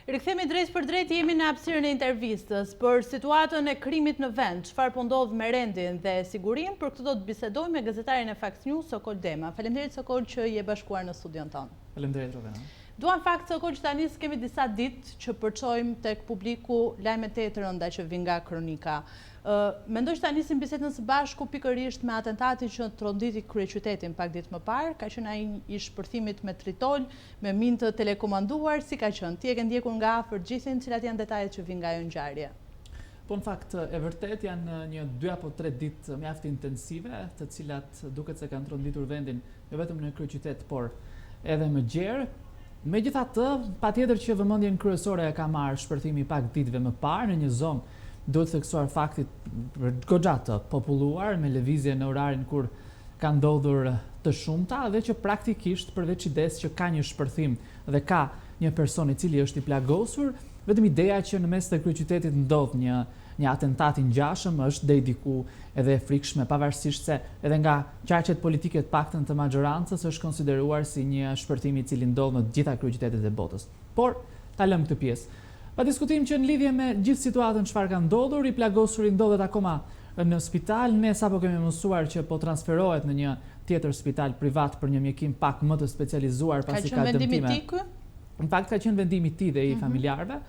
Rikthehemi drejt për drejt, jemi në hapësirën e intervistës për situatën e krimit në vend, çfarë po ndodh me rendin dhe sigurinë. Për këtë do të bisedojmë me gazetarin e Fakt News, Sokol Dema. Faleminderit Sokol që je bashkuar në studion tonë. Faleminderit Rovena. Duan fakt Sokol që tani kemi disa ditë që përçojmë tek publiku lajme të rënda që vijnë nga kronika. Mendoj që ta nisim bisedën së bashku pikërisht me atentatin që tronditi kryeqytetin pak ditë më parë, ka qenë ai i shpërthimit me tritol, me minë të telekomanduar, si ka qenë? Ti e ke ndjekur nga afër gjithin, cilat janë detajet që vijnë nga ajo ngjarje? Po në fakt e vërtet janë një 2 apo 3 ditë mjaft intensive, të cilat duket se kanë tronditur vendin jo vetëm në kryeqytet, por edhe më gjerë. Megjithatë, patjetër që vëmendjen kryesore e ka marrë shpërthimi pak ditëve më parë në një zonë duhet theksuar faktit goxha të populluar, me lëvizje në orarin kur ka ndodhur të shumta dhe që praktikisht përveç idesë që ka një shpërthim dhe ka një person i cili është i plagosur, vetëm ideja që në mes të kryeqytetit ndodh një atentat i ngjashëm është deri diku edhe e frikshme, pavarësisht se edhe nga qarqet politike të paktën të majorancës është konsideruar si një shpërthim i cili ndodh në të gjitha kryeqytetet e botës. Por ta lëm këtë pjesë. Pa diskutim që në lidhje me gjithë situatën çfarë ka ndodhur, i plagosuri ndodhet akoma në spital. Ne sapo kemi mësuar që po transferohet në një tjetër spital privat për një mjekim pak më të specializuar pasi ka dëmtime. Ka qenë vendimi i tij? Në fakt ka qenë vendimi i tij dhe i familjarëve.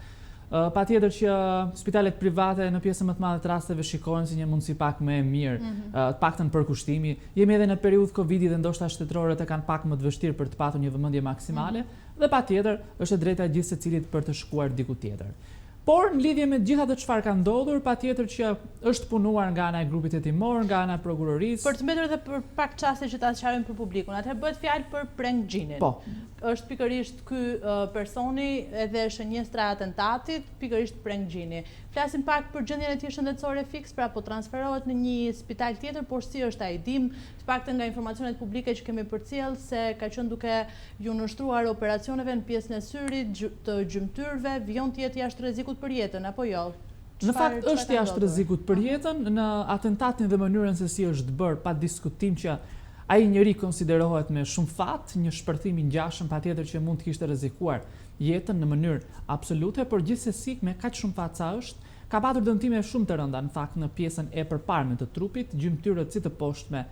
Patjetër që spitalet private në pjesën më të madhe të rasteve shikohen si një mundësi pak më e mirë, të paktën për kushtimi. Jemi edhe në periudhë Covidi dhe ndoshta shtetërorët e kanë pak më të vështirë për të patur një vëmendje maksimale, dhe patjetër është e drejta e gjithë secilit për të shkuar diku tjetër. Por në lidhje me gjithë atë çfarë ka ndodhur, patjetër që është punuar nga ana e grupit hetimor, nga ana e prokurorisë. Për të mbetur edhe për pak çaste që ta sqarojmë për publikun, atëherë bëhet fjalë për Prank Gjinin. Po. Është pikërisht ky personi edhe shënjestra e atentatit, pikërisht Prank Gjini. Flasim pak për gjendjen e tij shëndetësore fiks, pra po transferohet në një spital tjetër, por si është ai? Dim të paktën nga informacionet publike që kemi përcjell se ka qenë duke ju nështruar operacioneve në pjesën e syrit, të gjymtyrëve, vijon të jetë jashtë rrezikut për jetën apo jo? Në fakt është jashtë rrezikut për jetën, në atentatin dhe mënyrën se si është bërë, pa diskutim që ai njeri konsiderohet me shumë fat, një shpërthim i ngjashëm patjetër që mund të kishte rrezikuar jetën në mënyrë absolute, por gjithsesi me kaq shumë fat sa është, ka patur dëmtime shumë të rënda në fakt në pjesën e përparme të trupit, gjymtyrët si të poshtme,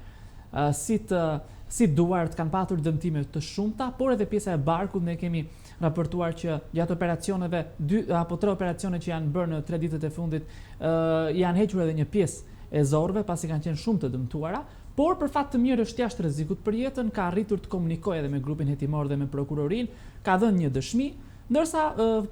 si duart kanë patur dëmtime të shumta, por edhe pjesa e barkut ne kemi raportuar që gjatë operacioneve, 2 apo 3 operacione që janë bërë në 3 ditët e fundit, janë hequr edhe një pjesë e zorrëve pasi kanë qenë shumë të dëmtuara, por për fat të mirë është jashtë rrezikut për jetën, ka arritur të komunikojë edhe me grupin hetimor dhe me prokurorinë, ka dhënë një dëshmi, ndërsa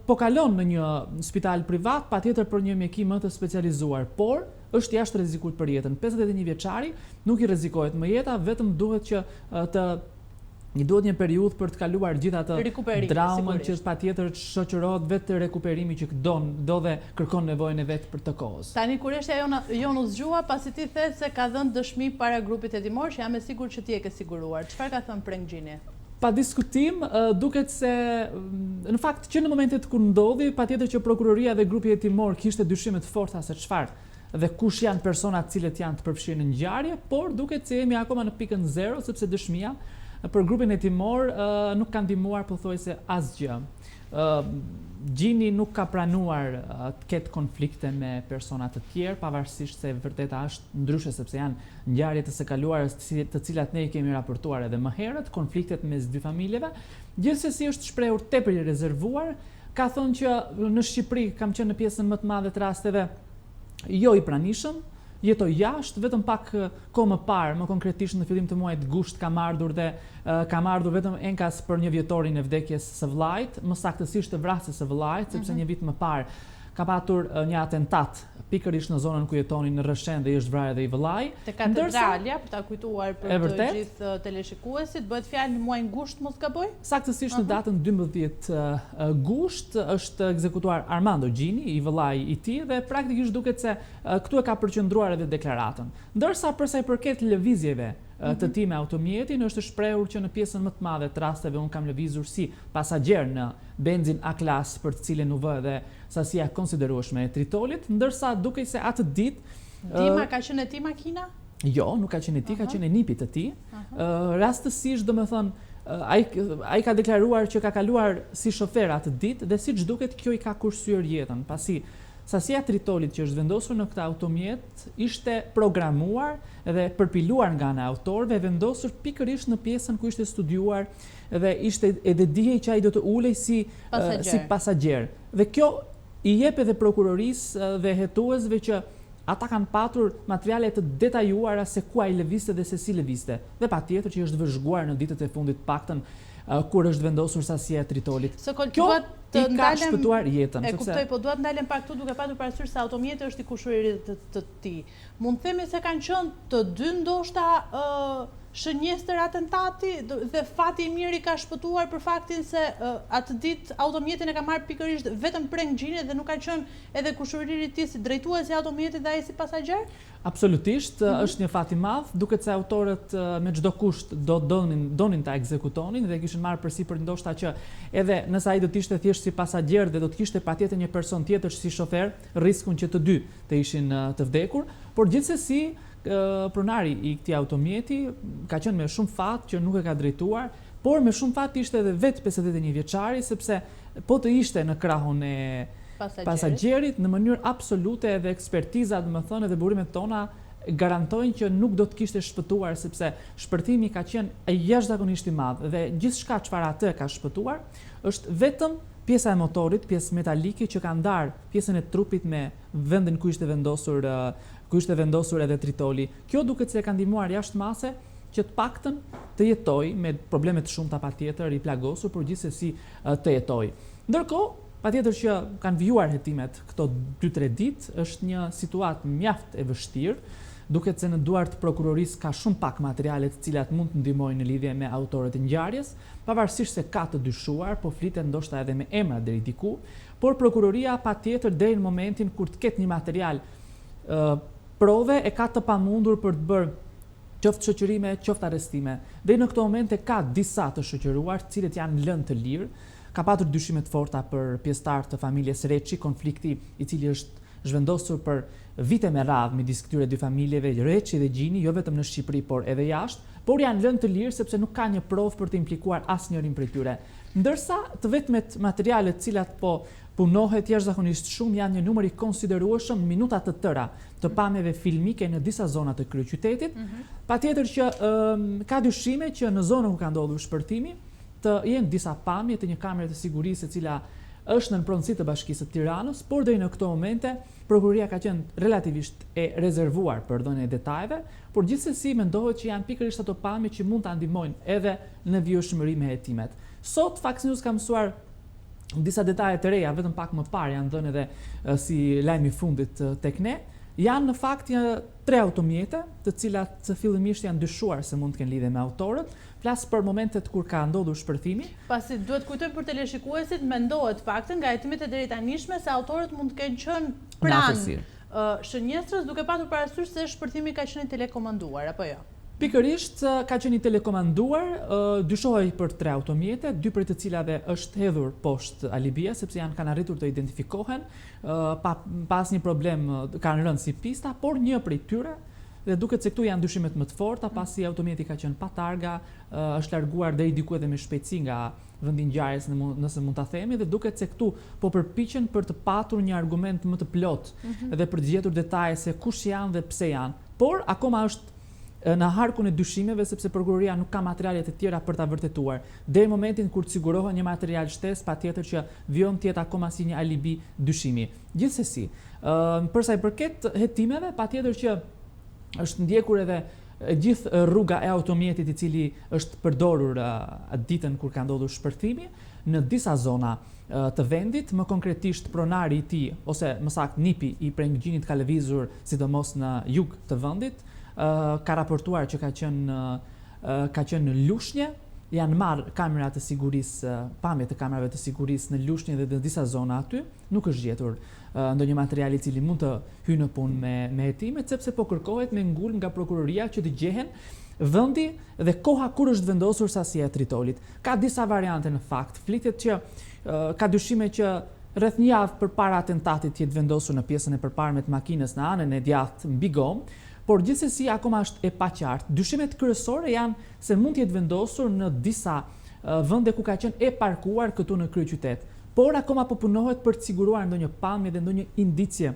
po kalon në një spital privat, patjetër për një mjekim më të specializuar, por është jashtë rrezikut për jetën. 51 vjeçari nuk i rrezikohet më jeta, vetëm duhet që i duhet një periudhë për të kaluar gjithë atë dramën që patjetër shoqërohet vetë të rekuperimi që do dhe kërkon nevojën e vet për të kohës. Tani kurreshtja jon u zgjua pasi ti the se ka dhënë dëshmi para grupit hetimor, që jam e sigurt që ti e ke siguruar. Çfarë ka thënë Prank Gjini? Pa diskutim, duket se në fakt që në momentet kur ndodhi, patjetër që prokuroria dhe grupi hetimor kishte dyshime të forta se çfarë dhe kush janë personat cilët janë të përfshirë në ngjarje, por duket se jemi akoma në pikën 0 sepse dëshmia për grupin hetimor nuk ka ndihmuar pothuajse asgjë. Gjini nuk ka pranuar të ketë konflikte me persona të tjerë, pavarësisht se vërteta është ndryshe sepse janë ngjarje të së kaluarës të cilat ne i kemi raportuar edhe më herët, konfliktet mes 2 familjeve. Gjithsesi është shprehur tepër i rezervuar, ka thënë që në Shqipëri kam qenë në pjesën më të madhe të rasteve jo i pranishëm, jetoj jashtë, vetëm pak kohë më parë, më konkretisht në fillim të muajit gusht kam ardhur vetëm enkas për një vjetorin e vdekjes së vllajt, më saktësisht të vrasjes së vllajt, sepse një vit më parë ka patur një atentat pikërisht në zonën ku jetonin në Rrëshen dhe i është vrarë edhe i vëllai. Te katedralja, për ta kujtuar për të gjithë teleshikuesit, bëhet fjalë në muajin gusht, mos gaboj? Saktësisht në datën 12 gusht është ekzekutuar Armando Gjini, i vëllai i tij, dhe praktikisht duket se këtu e ka përqendruar edhe deklaratën. Ndërsa për sa i përket lëvizjeve të tij me automjetin, është shprehur që në pjesën më të madhe të rasteve unë kam lëvizur si pasagjer në benzin A-klas për të cilën u vë dhe sasia konsiderueshme e tritolit, ndërsa dukej se atë ditë Dima ka qenë e tij makina? Jo, nuk ka qenë e tij, ka qenë e nipit të tij. Rastësisht, domethënë, ai ka deklaruar që ka kaluar si shofer atë ditë dhe siç duket kjo I ka kursyer jetën, pasi sasia e tritolit që është vendosur në këtë automjet ishte programuar dhe përpiluar nga ana e autorëve, vendosur pikërisht në pjesën ku ishte studiuar dhe ishte edhe dihej që ai do të ulej si pasagjer. Dhe kjo I jep edhe prokurorisë dhe hetuesve që ata kanë patur materiale të detajuara se ku ai lëvizte dhe se si lëvizte. Dhe patjetër që është vëzhguar në ditët e fundit paktën kur është vendosur sasia e tritolit. Kjo I ka shpëtuar jetën. E kuptoj, po duat ndalem pak këtu duke patur parasysh se automjeti është I kushëririt të tij. Mund të themi se kanë qenë të dy ndoshta shënjestër atentati dhe fati I mirë I ka shpëtuar për faktin se atë ditë automjetin e ka marrë pikërisht vetëm preng gjini dhe nuk ka qenë edhe kushëriri I tij si drejtuesi I automjetit dhe ai si pasagjer? Absolutisht, është një fat I madh, duket se autorët me çdo kusht donin ta ekzekutonin dhe kishin marrë përsipër ndoshta që edhe nëse ai do të ishte thjesht si pasagjer dhe do të kishte patjetër një person tjetër si shofer, riskun që të dy të ishin të vdekur, por gjithsesi pronari I këtij automjeti ka qenë me shumë fat që nuk e ka drejtuar, por me shumë fat ishte edhe vetë 51 vjeçari sepse po të ishte në krahun e pasagjerit në mënyrë absolute edhe ekspertiza, domethënë edhe burimet tona garantojnë që nuk do të kishte shpëtuar sepse shpërtimi ka qenë jashtëzakonisht I madh dhe gjithçka çfarë atë ka shpëtuar është vetëm pjesa e motorit, pjesë metalike që ka ndar pjesën e trupit me vendin ku ishte vendosur edhe tritoli. Kjo duket se ka ndihmuar jashtëmase që të paktën të jetoj me probleme të shumta patjetër I plagosur, por gjithsesi të jetoj. Ndërkohë, patjetër që kanë vijuar hetimet këto 2-3 ditë, është një situatë mjaft e vështirë. Duket se në duart prokurorisë ka shumë pak materiale të cilat mund të ndihmojnë në lidhje me autorët e ngjarjes, pavarësisht se ka të dyshuar, po flitet ndoshta edhe me emra deri diku, por prokuroria patjetër deri në momentin kur të ketë një material prove e ka të pamundur për të bërë qoftë shoqërime, qoftë arrestime. Deri në këtë moment e ka disa të shoqëruar, të cilët janë lënë të lirë. Ka patur dyshime të forta për pjesëtarë të familjes Reçi, konflikti I cili është zhvendosur për vite me radhë midis këtyre dy familjeve, Reçi dhe Gjini, jo vetëm në Shqipëri, por edhe jashtë, por janë lënë të lirë sepse nuk ka një provë për të implikuar asnjërin prej tyre. Ndërsa të vetmet materialet të cilat po punohet jashtëzakonisht shumë janë një numër I konsiderueshëm minuta të tëra të pamjeve filmike në disa zona të kryeqytetit. Patjetër që ka dyshime që në zonën ku ka ndodhur shpërtimi të jenë disa pamje të një kamere të sigurisë e cila është në pronësi të Bashkisë së Tiranës, por deri në këto momente prokuroria ka qenë relativisht e rezervuar për dhënien e detajeve, por gjithsesi mendohet që janë pikërisht ato pamje që mund ta ndihmojnë edhe në vijshmëri me hetimet. Sot Fox News ka mësuar disa detaje të reja, vetëm pak më parë janë dhënë edhe si lajmi I fundit tek ne. Janë në fakt 3 automjete, të cilat fillimisht janë dyshuar se mund të kenë lidhje me autorët. Flas për momentet kur ka ndodhur shpërthimi. Pasi duhet kujtojmë për teleshikuesit, mendohet paktën nga hetimet e drejtanishme se autorët mund të kenë qenë pranë shënjestrës, duke patur parasysh se shpërthimi ka qenë I telekomanduar, apo jo? Pikërisht ka qenë I telekomanduar, dyshohej për 3 automjete, 2 prej të cilave është hedhur poshtë alibia sepse kanë arritur të identifikohen, pas një problem kanë rënë si pista, por një prej tyre dhe duket se këtu janë dyshimet më të forta pasi automjeti ka qenë pa targa, është larguar deri diku edhe me shpejtësi nga vendi I ngjarjes nëse mund ta themi dhe duket se këtu po përpiqen për të patur një argument më të plotë dhe për të gjetur detaje se kush janë dhe pse janë. Por akoma është në harkun e dyshimeve sepse prokuroria nuk ka materiale të tjera për ta vërtetuar. Deri në momentin kur të sigurohet një material shtesë, patjetër që vjon të jetë akoma si një alibi dyshimi. Gjithsesi, përsa I përket hetimeve, patjetër që është ndjekur edhe gjithë rruga e automjetit I cili është përdorur atë ditën kur ka ndodhur shpërthimi në disa zona të vendit, më konkretisht pronari I tij ose më saktë nipi I Prenggjinit ka lëvizur sidomos në jug të vendit. Ka raportuar që ka qenë në Lushnjë, janë marrë kamerat të sigurisë, pamje të kamerave të sigurisë në Lushnjë dhe në disa zona aty, nuk është gjetur ndonjë material I cili mund të hyjë në punë me hetimet, sepse po kërkohet me ngul nga prokuroria që të gjehen vendi dhe koha kur është vendosur sasia e tritolit. Ka disa variante në fakt, flitet që ka dyshime që rreth një javë përpara atentatit jetë vendosur në pjesën e përparme të makinës në anën e djathtë mbi gomë, por gjithsesi akoma është e paqartë. Dyshimet kryesore janë se mund të jetë vendosur në disa vende ku ka qenë e parkuar këtu në kryeqytet. Por akoma po punohet për të siguruar ndonjë pamje dhe ndonjë indicie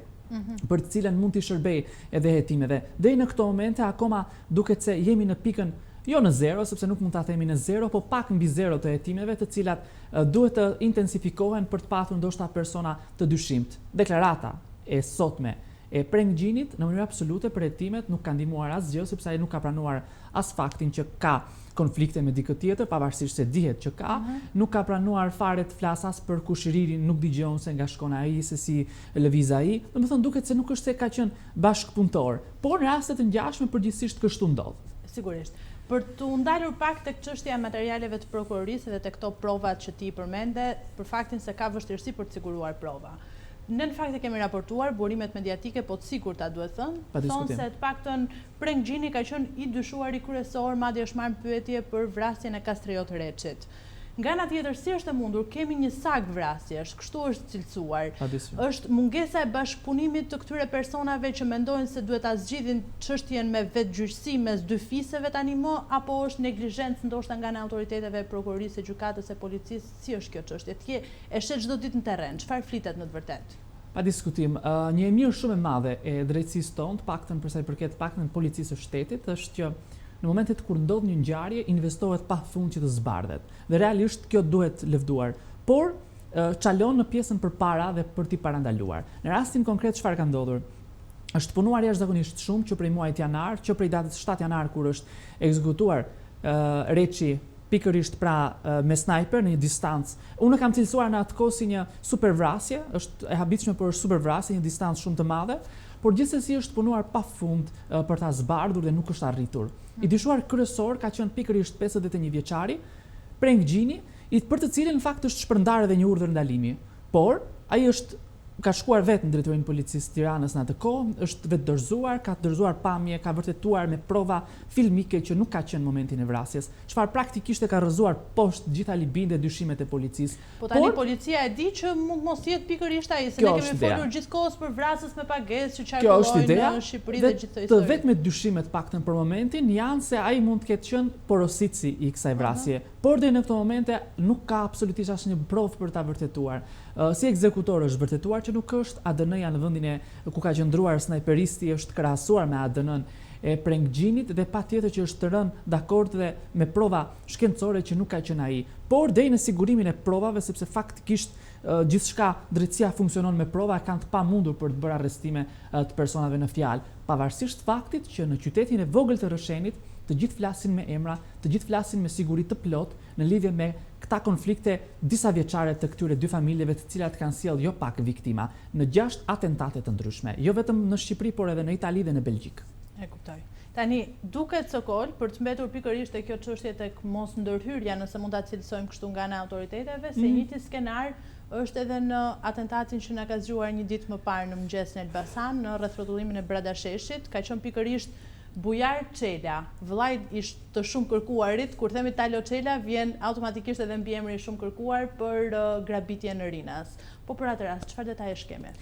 për të cilën mund t'i shërbej edhe hetimeve. Deri në këto momente akoma duket se jemi në pikën jo në zero, sepse nuk mund ta themi në zero, po pak mbi zero të hetimeve, të cilat duhet të intensifikohen për të patur ndoshta persona të dyshimt. Deklarata e sotme e Prenggjinit në mënyrë absolute për hetimet nuk ka ndihmuar asgjë, sepse ai nuk ka pranuar as faktin që ka konflikte me dikë tjetër, pavarësisht se dihet që ka, nuk ka pranuar fare të flas as për kushëririn, nuk dëgjon se nga shkon ai, se si lëviz ai. Domethënë duket se nuk është se ka qenë bashkëpunëtor, por në raste të ngjashme përgjithsisht kështu ndodh. Sigurisht. Për të ndalur pak tek çështja e materialeve të prokurorisë dhe tek këto provat që ti përmende, për faktin se ka vështirësi për të siguruar prova. Ne në fakt e kemi raportuar, burimet mediatike po të sigurta duhet thënë, thonë se të paktën Prenggjini ka qenë i dyshuari kryesor, madje është marrë pyetje për vrasjen e Kastriot Reçit. Nga ana tjetër, si është e mundur, kemi një sag vrasjesh, kështu është cilësuar. Është mungesa e bashkëpunimit të këtyre personave që mendojnë se duhet ta zgjidhin çështjen me vetgjyqësi mes dy fisëve tani më, apo është neglizhencë ndoshta nga ana autoriteteve e prokurorisë, së gjykatës e policisë, si është kjo çështje? Ti e shet çdo ditë në terren, çfarë flitet në të vërtetë? Pa diskutim, një e mirë shumë e madhe e drejtësisë tonë, paktën për sa i përket paktën policisë së shtetit, është që në momentet kur ndodh një ngjarje, investohet pafund që të zbardhet. Dhe realisht kjo duhet lëvduar, por çalon në pjesën përpara dhe për t'i parandaluar. Në rastin konkret çfarë ka ndodhur? Është punuar jashtëzakonisht shumë që prej muajit janar, që prej datës 7 janar kur është ekzekutuar Reçi pikërisht me snajper në një distancë. Unë kam cilësuar në atë kohë si një supervrasje, është e habitshme për supervrasje, një distancë shumë të madhe, por gjithsesi është punuar pafund për ta zbardhur dhe nuk është arritur. I dyshuar kryesor ka qenë pikërisht 51 vjeçari, Prenggjini, për të cilin në fakt është shpërndarë edhe një urdhër ndalimi. Por ai ka shkuar vetë në drejtorinë e policisë Tiranës në atë kohë, është vetë dorëzuar, ka dorëzuar pamje, ka vërtetuar me prova filmike që nuk ka qenë momentin e vrasjes, çfarë praktikisht e ka rrëzuar poshtë gjithë alibin dhe dyshimet e policisë. Po tani policia e di që mund mos jetë pikërisht ai, se ne kemi folur gjithkohës për vrasës me pagesë që qarkullojnë në Shqipëri dhe gjithë këtë histori. Të vetmet dyshimet paktën për momentin janë se ai mund të ketë qenë porositësi i kësaj vrasje, por deri në këtë momente nuk ka absolutisht asnjë provë për ta vërtetuar. Si ekzekutor është vërtetuar që nuk është, ADN-ja në vendin e ku ka qëndruar snajperisti është krahasuar me ADN-n e Prenggjinit dhe patjetër që është rënë dakord dhe me prova shkencore që nuk ka qenë ai. Por deri në sigurimin e provave, sepse faktikisht gjithçka drejtësia funksionon me prova, kanë të pamundur për të bërë arrestime të personave në fjalë, pavarësisht faktit që në qytetin e vogël të Rrëshenit të gjithë flasin me emra, të gjithë flasin me siguri të plot në lidhje me këta konflikte disa vjeçare të këtyre dy familjeve të cilat kanë sjellë jo pak viktima në 6 atentate të ndryshme, jo vetëm në Shqipëri, por edhe në Itali dhe në Belgjik. E kuptoj. Tani, duket sokol, për të mbetur pikërisht e kjo çështje tek mos ndërhyrja, nëse mund ta cilësojmë kështu nga ana autoriteteve, se njëjti skenar është edhe në atentatin që na ka zgjuar një ditë më parë në mëngjes në Elbasan, në rrethrodullimin e Bradasheshit, ka qenë pikërisht Bujar Çela, vëllai i të shumë kërkuarit. Kur themi Talo Çela, vjen automatikisht edhe mbiemri i shumë kërkuar për grabitjen në Rinas. Po për atë rast, çfarë detajesh kemi?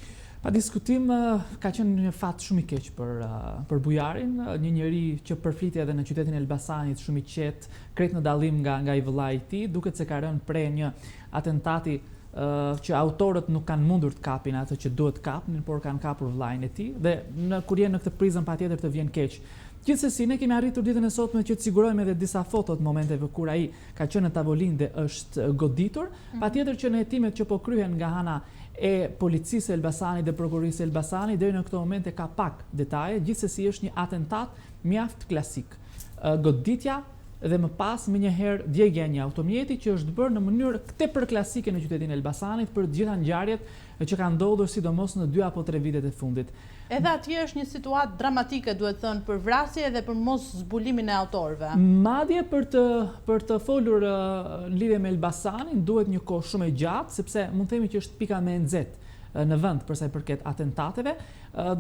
Pa diskutim, ka qenë një fat shumë i keq për Bujarin, një njeri që përfliti edhe në qytetin e Elbasanit, shumë i qetë, krejt në dallim nga i vëllai i tij, duket se ka rënë prej një atentati që autorët nuk kanë mundur të kapin atë që duhet kapnin, por kanë kapur vllain e tij dhe kur je në këtë prizën patjetër të vjen keq. Gjithsesi, ne kemi arritur ditën e sotme që të sigurojmë edhe disa foto të momenteve kur ai ka qenë në tavolinë dhe është goditur, patjetër që në hetimet që po kryhen nga ana e policisë e Elbasanit dhe prokurorisë e Elbasanit deri në këtë moment ka pak detaje, gjithsesi është një atentat mjaft klasik. Goditja dhe më pas më njëherë djegja një automjeti që është bërë në mënyrë tepër klasike në qytetin e Elbasanit për gjitha ngjarjet që kanë ndodhur sidomos në 2 apo 3 vitet e fundit. Edhe atje është një situatë dramatike, duhet thënë, për vrasje dhe për mos zbulimin e autorëve. Madje për të folur në lidhje me Elbasanin duhet një kohë shumë e gjatë, sepse mund themi që është pika më e nxehtë në vend për sa i përket atentateve.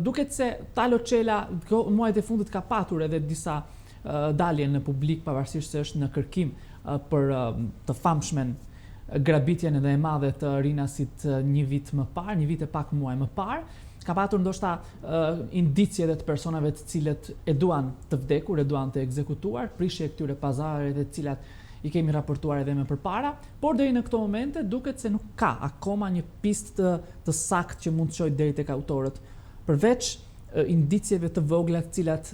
Duket se Talo Çela muajt e fundit ka patur edhe disa dalje në publik, pavarësisht se është në kërkim për të famshmen grabitjen edhe e madhe të Rinasit një vit e pak muaj më parë. ka patur ndoshta indicie dhe të personave të cilët e duan të vdekur, e duan të ekzekutuar, prishje këtyre pazareve të cilat i kemi raportuar edhe më përpara, por deri në këto momente duket se nuk ka akoma një pistë të saktë që mund të çojë deri tek autorët, përveç indicieve të vogla të cilat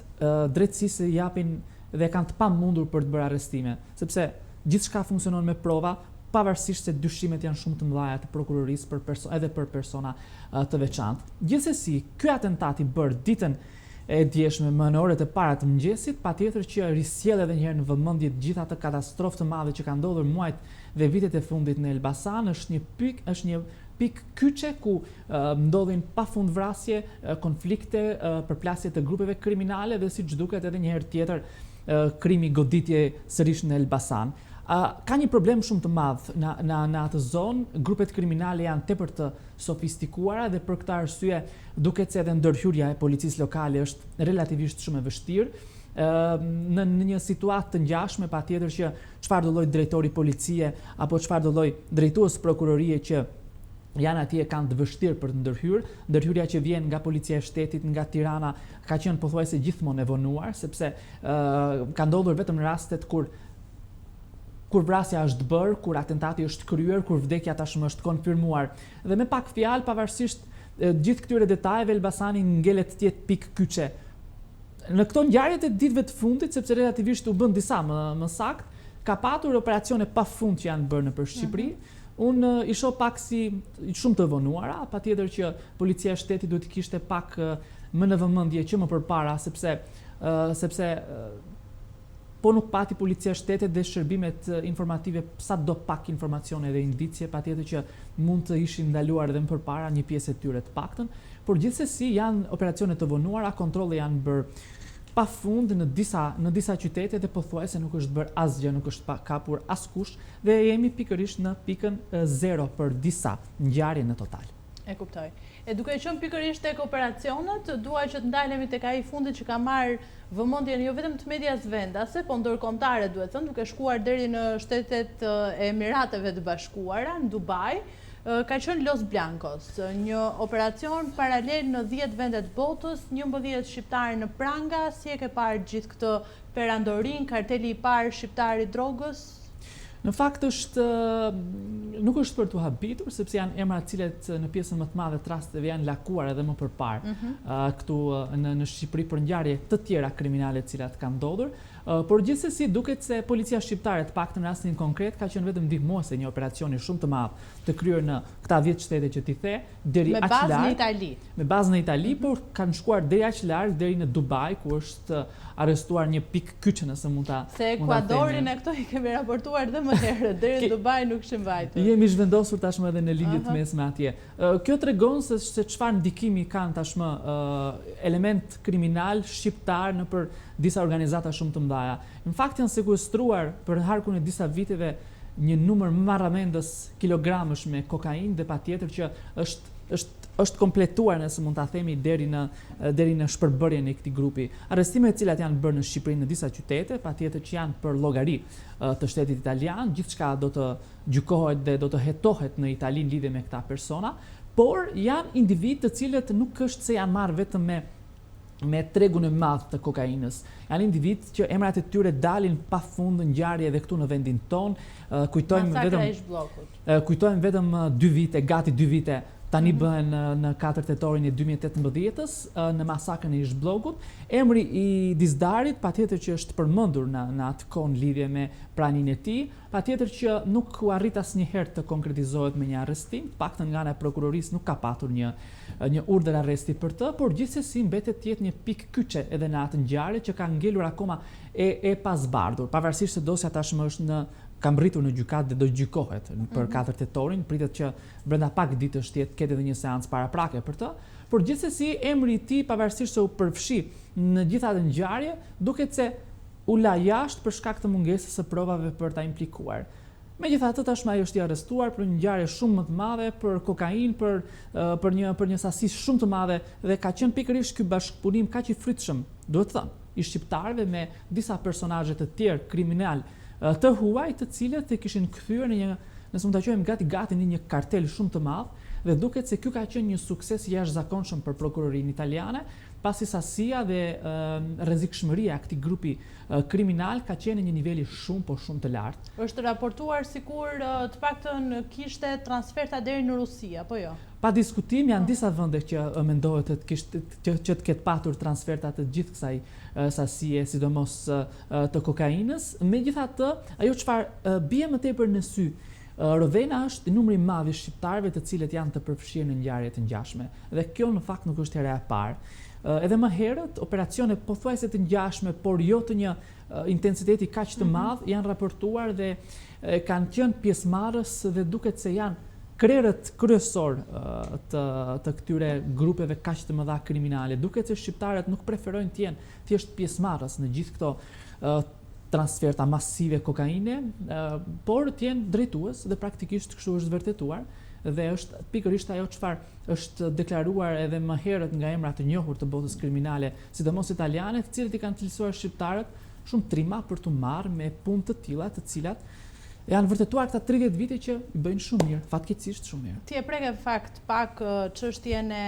drejtësisë japin dhe kanë të pamundur për të bërë arrestime, sepse gjithçka funksionon me prova, pavarësisht se dyshimet janë shumë të mëdha të prokurorisë edhe për persona të veçantë. Gjithsesi, ky atentat i bërë ditën e djeshme në orët e para të mëngjesit, patjetër që risjell edhe një herë në vëmendje të gjitha ato katastrofë të mëdha që kanë ndodhur muajt dhe vitet e fundit në Elbasan, është një pikë kyçe ku ndodhin pafund vrasje, konflikte, përplasje të grupeve kriminale dhe siç duket edhe një herë tjetër krimi goditje sërish në Elbasan. Ka një problem shumë të madh në atë zonë, grupet kriminale janë tepër të sofistikuara dhe për këtë arsye duket se edhe ndërhyrja e policisë lokale është relativisht shumë e vështirë. Në një situatë të ngjashme, patjetër që çfarëdo lloj drejtori policie apo çfarëdo lloj drejtues prokurorie që janë atje kanë të vështirë për të ndërhyrja që vjen nga policia e shtetit, nga Tirana, ka qenë pothuajse gjithmonë e vonuar, sepse ka ndodhur vetëm rastet kur vrasja është bërë, kur atentati është kryer, kur vdekja tashmë është konfirmuar. Dhe me pak fjalë, pavarësisht gjithë këtyre detajeve, Elbasani ngelet të jetë pikë kyçe. Në këto ngjarjet e ditëve të fundit, sepse relativisht u bën disa më saktë, ka patur operacione pafund që janë bërë nëpër Shqipëri. Unë i shoh pak si shumë të vonuara, patjetër që policia e shtetit duhet të kishte pak më në vëmendje që më përpara, sepse po nuk pati policia e shtetit dhe shërbimet informative sa do pak informacione dhe indicie, patjetër që mund të ishin ndaluar edhe më përpara një pjesë e tyre të paktën, por gjithsesi janë operacione të vonuara, kontrolle janë bërë pafund në disa qytete dhe pothuajse nuk është bërë asgjë, nuk është kapur askush dhe jemi pikërisht në pikën 0 për disa ngjarje në total. E kuptoj. E duke qenë pikërisht tek operacionet, dua që të ndalemi tek ai fundi që ka marrë vëmendjen jo vetëm të medias vendase, po ndërkombëtare duhet thënë, duke shkuar deri në Shtetet e Emirateve të Bashkuara, në Dubai, ka qenë Los Blancos, një operacion paralel në 10 vende të botës, 11 shqiptarë në pranga, si e ke parë gjithë këtë perandorin, karteli i parë shqiptar i drogës? Në fakt nuk është për të habitur, sepse janë emra të cilët në pjesën më të madhe të rasteve janë lakuar edhe më përpara këtu në Shqipëri për ngjarje të tjera kriminale të cilat kanë ndodhur. Por gjithsesi duket se policia shqiptare, të paktën në rastin konkret, ka qenë vetëm ndihmuese një operacioni shumë të madh të kryer në këta 10 shtete që ti the, deri aq larg. Me bazë në Itali, por kanë shkuar deri aq larg, deri në Dubai, ku është arrestuar një pikë kyçe, nëse mund ta. Se Ekuadorin e këto i kemi raportuar dhe më herët, deri në Dubai nuk ishin vajtur. Jemi zhvendosur tashmë edhe në lidhje të mesme atje. Kjo tregon se çfarë ndikimi kanë tashmë element kriminal shqiptar nëpër disa organizata shumë të mëdha. Në fakt janë sekuestruar për harkun e disa viteve një numër marramendës kilogramësh me kokainë dhe patjetër që është kompletuar, nëse mund ta themi, deri në shpërbërjen e këtij grupi. Arrestimet të cilat janë bërë në Shqipëri në disa qytete, patjetër që janë për llogari të shtetit italian, gjithçka do të gjykohet dhe do të hetohet në Itali në lidhje me këta persona, por janë individ të cilët nuk është se janë marrë vetëm me tregun e madh të kokainës. Janë individ që emrat e tyre dalin pafund në ngjarje edhe këtu në vendin ton. Kujtojmë vetëm 2 vite, gati 2 vite tani bëhen në 4 tetorin e 2018-ës në masakrën e Ish-Bllokut. Emri i Dizdarit patjetër që është përmendur në atë kohë lidhje me praninë e tij, patjetër që nuk u arrit asnjëherë të konkretizohet me një arrestim, paktën nga ana e prokurorisë nuk ka patur një urdhër arresti për të, por gjithsesi mbetet të jetë një pikë kyçe edhe në atë ngjarje që ka ngelur akoma e pazbardhur, pavarësisht se dosja tashmë është ka mbritur në gjykat dhe do gjykohet për 4 tetorin, pritet që brenda pak ditësh ketë edhe një seancë paraprake për të, por gjithsesi emri i tij pavarësisht se u përfshi në gjithë atë ngjarje, duket se u la jashtë për shkak të mungesës së provave për ta implikuar. Megjithatë tashmë ai është i arrestuar për një ngjarje shumë më të madhe, për kokainë, për një sasi shumë të madhe dhe ka qenë pikërisht ky bashkëpunim kaq i frytshëm, duhet thënë, i shqiptarëve me disa personazhe të tjerë kriminal të huaj, të cilët e kishin kthyer në një, nëse mund ta quajmë gati në një kartel shumë të madh dhe duket se ky ka qenë një sukses jashtëzakonshëm për prokurorinë italiane, pasi sasia dhe rrezikshmëria e këtij grupi kriminal ka qenë në një niveli shumë të lartë. Është raportuar sikur të paktën kishte transferta deri në Rusi, apo jo? Pa diskutim, janë disa vende që mendohet që të ketë patur transferta të gjithë kësaj sasie, sidomos të kokainës. Megjithatë, ajo çfarë bie më tepër në sy Rovena është numri i madh i shqiptarëve të cilët janë të përfshirë në ngjarje të ngjashme. Dhe kjo në fakt nuk është hera e parë. Edhe më herët, operacione pothuajse të ngjashme, por jo të një intensiteti kaq të madh, janë raportuar dhe kanë qenë pjesëmarrës dhe duket se janë krerët kryesor të këtyre grupeve kaq të mëdha kriminale. Duket se shqiptarët nuk preferojnë të jenë thjesht pjesëmarrës në gjithë këto transferta masive kokaine, por të jenë drejtues dhe praktikisht kështu është vërtetuar. Dhe është pikërisht ajo çfarë është deklaruar edhe më herët nga emra të njohur të botës kriminale, sidomos italiane, të cilët i kanë cilësuar shqiptarët shumë trima për të marrë me punë të tilla, të cilat janë vërtetuar këta 30 vite që i bëjnë shumë mirë, fatkeqësisht shumë mirë. Ti e preke fakt pak çështjen e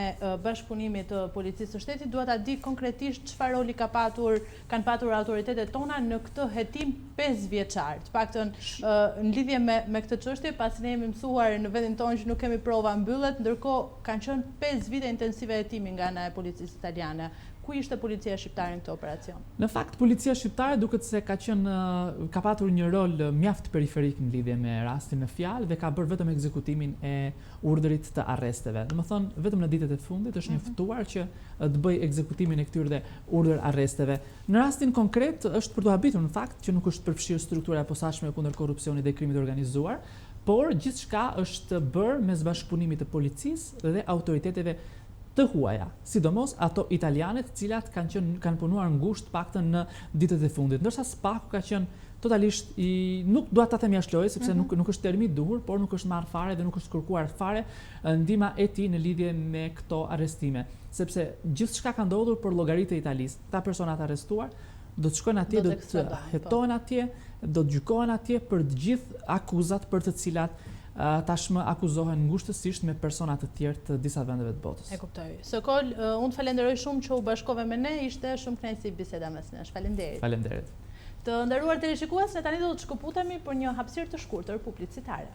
bashkëpunimit të policisë së shtetit, dua ta di konkretisht çfarë roli kanë patur autoritetet tona në këtë hetim 5 vjeçar. Të paktën në lidhje me këtë çështje, pasi ne jemi mësuar në vendin tonë që nuk kemi prova mbyllet, ndërkohë kanë qenë 5 vite intensive hetimi nga ana e policisë italiane. Ku ishte policia shqiptare në këtë operacion? Në fakt, policia shqiptare duket se ka patur një rol mjaft periferik në lidhje me rastin në fjalë dhe ka bërë vetëm ekzekutimin e urdhërit të arresteve. Domethënë, vetëm në ditët e fundit është njoftuar që të bëjë ekzekutimin e këtyre urdhër arresteve. Në rastin konkret është për të habitur në fakt që nuk është përfshirë struktura e posaçme kundër korrupsionit dhe krimit organizuar, por gjithçka është bërë mes bashkëpunimit të policisë dhe autoriteteve të huaja, sidomos ato italiane të cilat kanë punuar ngushtë paktën në ditët e fundit. Ndërsa SPAK ka qenë totalisht nuk dua ta them jashtë lojës sepse nuk është termi i duhur, por nuk është marrë fare dhe nuk është kërkuar fare ndihma e tij në lidhje me këto arrestime, sepse gjithçka ka ndodhur për llogaritë e Italisë. Këta persona të arrestuar do të shkojnë atje, do të hetohen atje, do të gjykohen atje për të gjithë akuzat për të cilat tashmë akuzohen ngushtësisht me persona të tjerë të disa vendeve të botës. E kuptoj. Sokol, unë të falenderoj shumë që u bashkove me ne, ishte shumë kënaqësi biseda mes nesh. Faleminderit. Faleminderit. Të nderuar teleshikues, ne tani do të shkëputemi për një hapësirë të shkurtër publicitare.